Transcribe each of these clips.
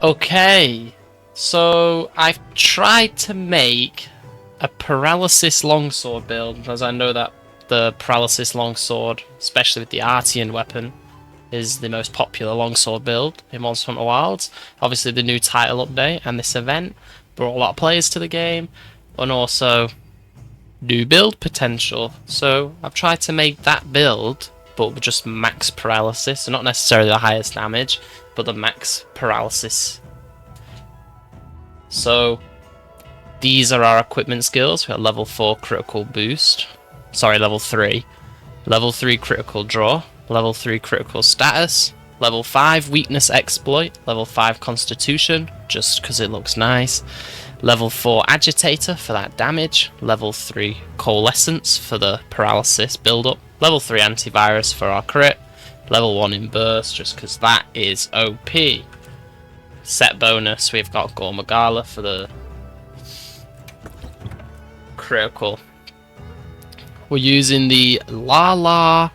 Okay, so I've tried to make a Paralysis longsword build, as I know that the Paralysis longsword, especially with the Artian weapon, is the most popular longsword build in Monster Hunter Wilds. Obviously, the new title update and this event brought a lot of players to the game, and also new build potential. So I've tried to make that build, but with just max paralysis, so not necessarily the highest damage, but the max paralysis. So these are our equipment skills. We have level 4 critical boost. Sorry, level 3. Level 3 critical draw. Level 3 critical status. Level 5 weakness exploit. Level 5 constitution, just because it looks nice. Level 4 agitator for that damage. Level 3 coalescence for the paralysis build up. Level 3 antivirus for our crit. Level 1 in burst, just because that is OP. Set bonus, we've got Gormagala for the critical. We're using the Lala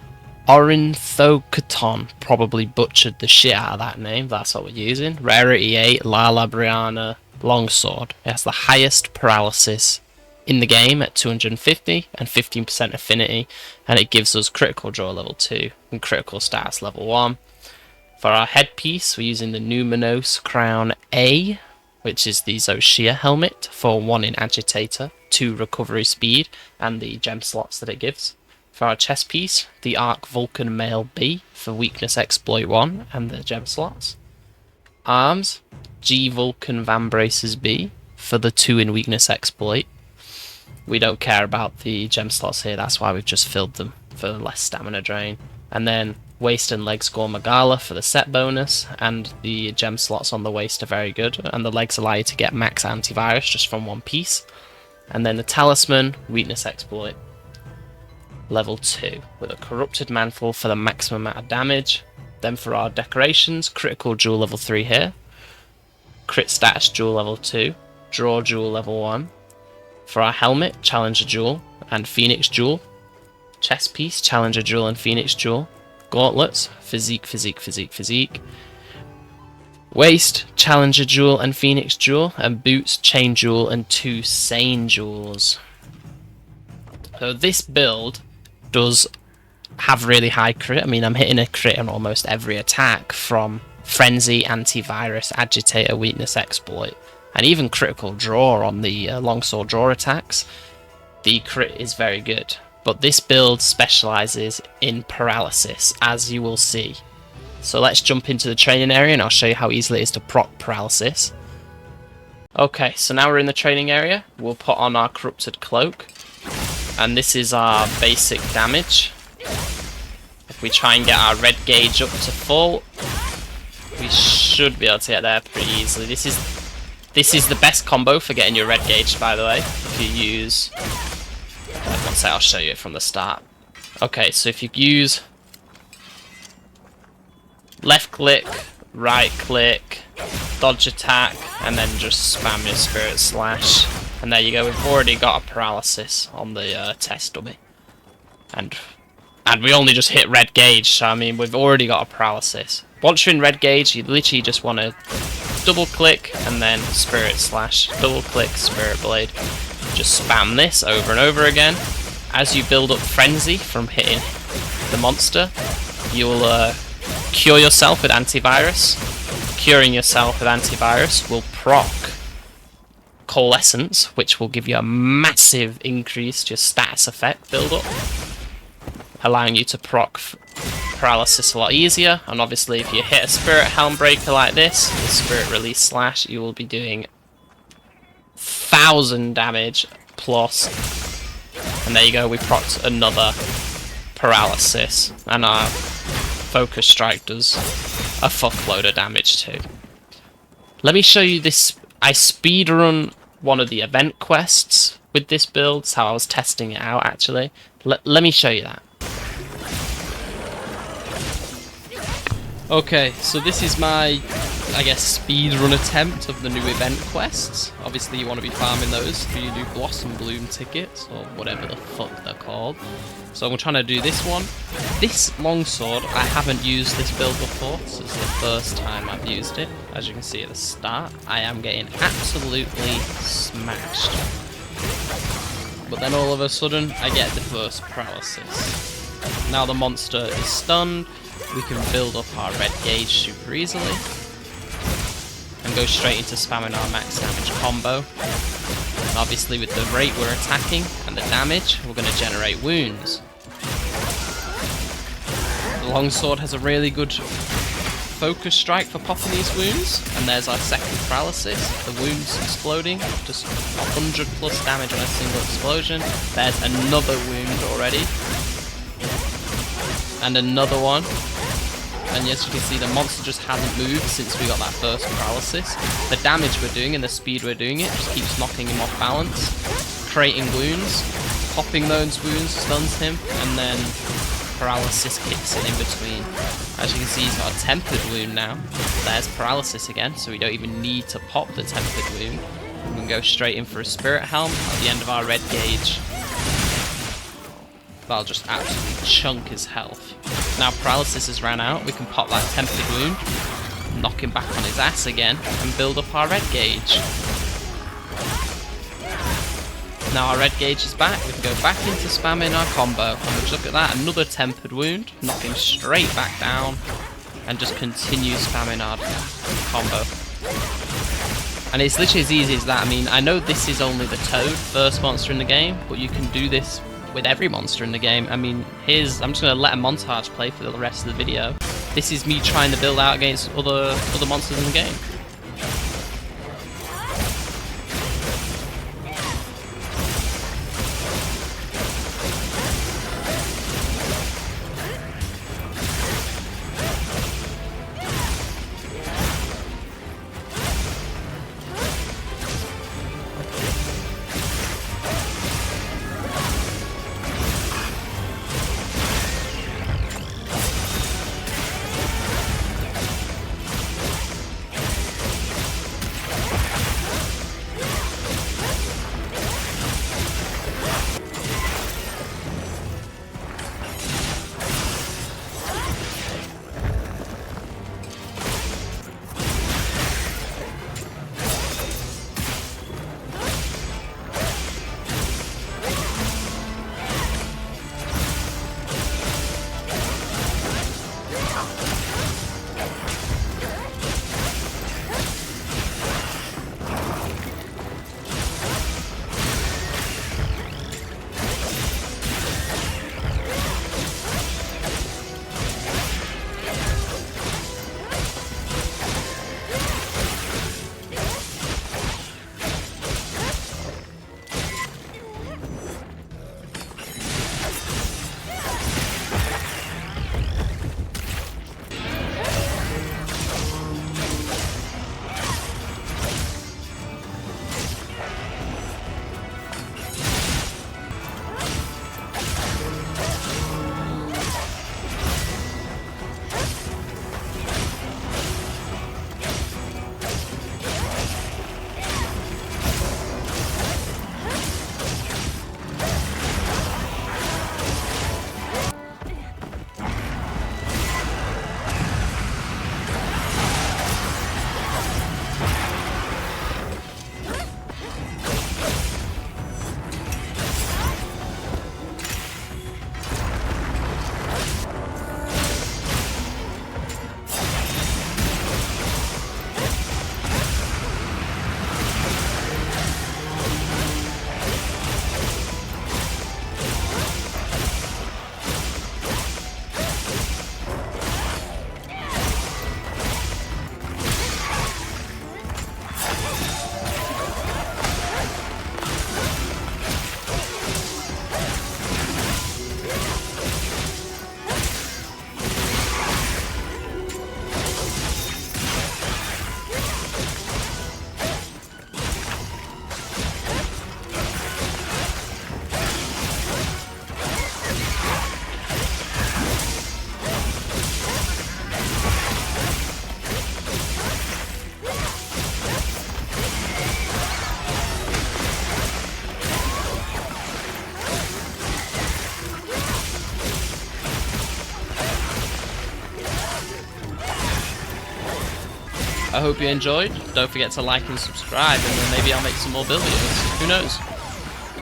Ornithocaton. Probably butchered the shit out of that name. That's what we're using. Rarity 8 Lala Brianna Longsword. It has the highest paralysis in the game at 250 and 15% affinity, and it gives us critical draw level 2 and critical status level 1. For our headpiece, we're using the Numinos Crown A, which is the Zoshia helmet for 1 in agitator, 2 recovery speed, and the gem slots that it gives. For our chest piece, the Arc Vulcan Mail B for weakness exploit 1 and the gem slots. Arms, G Vulcan Vambraces B for the 2 in weakness exploit. We don't care about the gem slots here, that's why we've just filled them for less stamina drain. And then waist and legs Gormagala for the set bonus, and the gem slots on the waist are very good, and the legs allow you to get max antivirus just from one piece. And then the talisman, weakness exploit, level 2, with a corrupted mantle for the maximum amount of damage. Then for our decorations, critical jewel level 3 here, crit status jewel level 2, draw jewel level 1. For our helmet, challenger jewel and phoenix jewel. Chest piece, challenger jewel and phoenix jewel. Gauntlets, physique, physique, physique, physique. Waist, challenger jewel and phoenix jewel. And boots, chain jewel and 2 sane jewels. So this build does have really high crit. I mean, I'm hitting a crit on almost every attack from frenzy, antivirus, agitator, weakness exploit, and even critical draw on the longsword draw attacks. The crit is very good. But this build specialises in paralysis, as you will see. So let's jump into the training area and I'll show you how easily it is to proc paralysis. Okay, so now we're in the training area. We'll put on our corrupted cloak. And this is our basic damage. If we try and get our red gauge up to full, we should be able to get there pretty easily. This is the best combo for getting your red gauge, by the way. If you use... One sec, I'll show you it from the start. Okay, so if you use left click, right click, dodge attack, and then just spam your spirit slash, and there you go. We've already got a paralysis on the test dummy, and we only just hit red gauge. So I mean, we've already got a paralysis. Once you're in red gauge, you literally just want to double click and then spirit slash, double click, spirit blade. Just spam this over and over again. As you build up frenzy from hitting the monster, you'll cure yourself with antivirus. Curing yourself with antivirus will proc coalescence, which will give you a massive increase to your status effect build up, allowing you to proc paralysis a lot easier. And obviously if you hit a spirit helm breaker like this, the spirit release slash, you will be doing 1000 damage plus, and there you go, we procced another paralysis, and our focus strike does a fuckload of damage too. Let me show you this. I speedrun one of the event quests with this build. That's how I was testing it out actually. Let me show you that. Okay, so this is my I guess, speed run attempt of the new event quests. Obviously you want to be farming those for your new Blossom Bloom tickets, or whatever the fuck they're called. So I'm trying to do this one. This longsword, I haven't used this build before. This is the first time I've used it. As you can see at the start, I am getting absolutely smashed. But then all of a sudden, I get the first paralysis. Now the monster is stunned, we can build up our red gauge super easily. And go straight into spamming our max damage combo. And obviously with the rate we're attacking and the damage, we're going to generate wounds. The longsword has a really good focus strike for popping these wounds, and there's our second paralysis. The wounds exploding, just 100 plus damage on a single explosion. There's another wound already. And another one. And as you can see, the monster just hasn't moved since we got that first paralysis. The damage we're doing and the speed we're doing it just keeps knocking him off balance, creating wounds. Popping those wounds stuns him, and then paralysis kicks in between. As you can see, he's got a tempered wound now. There's paralysis again, so we don't even need to pop the tempered wound. We can go straight in for a spirit helm at the end of our red gauge. That'll just absolutely chunk his health. Now paralysis has ran out, we can pop that tempered wound, knock him back on his ass again, and build up our red gauge. Now our red gauge is back, we can go back into spamming our combo. And we'll look at that, another tempered wound, knock him straight back down, and just continue spamming our combo. And it's literally as easy as that. I mean, I know this is only the Toad, first monster in the game, but you can do this with every monster in the game. I mean, I'm just going to let a montage play for the rest of the video. This is me trying to build out against other monsters in the game. I hope you enjoyed. Don't forget to like and subscribe, and then maybe I'll make some more build videos. Who knows?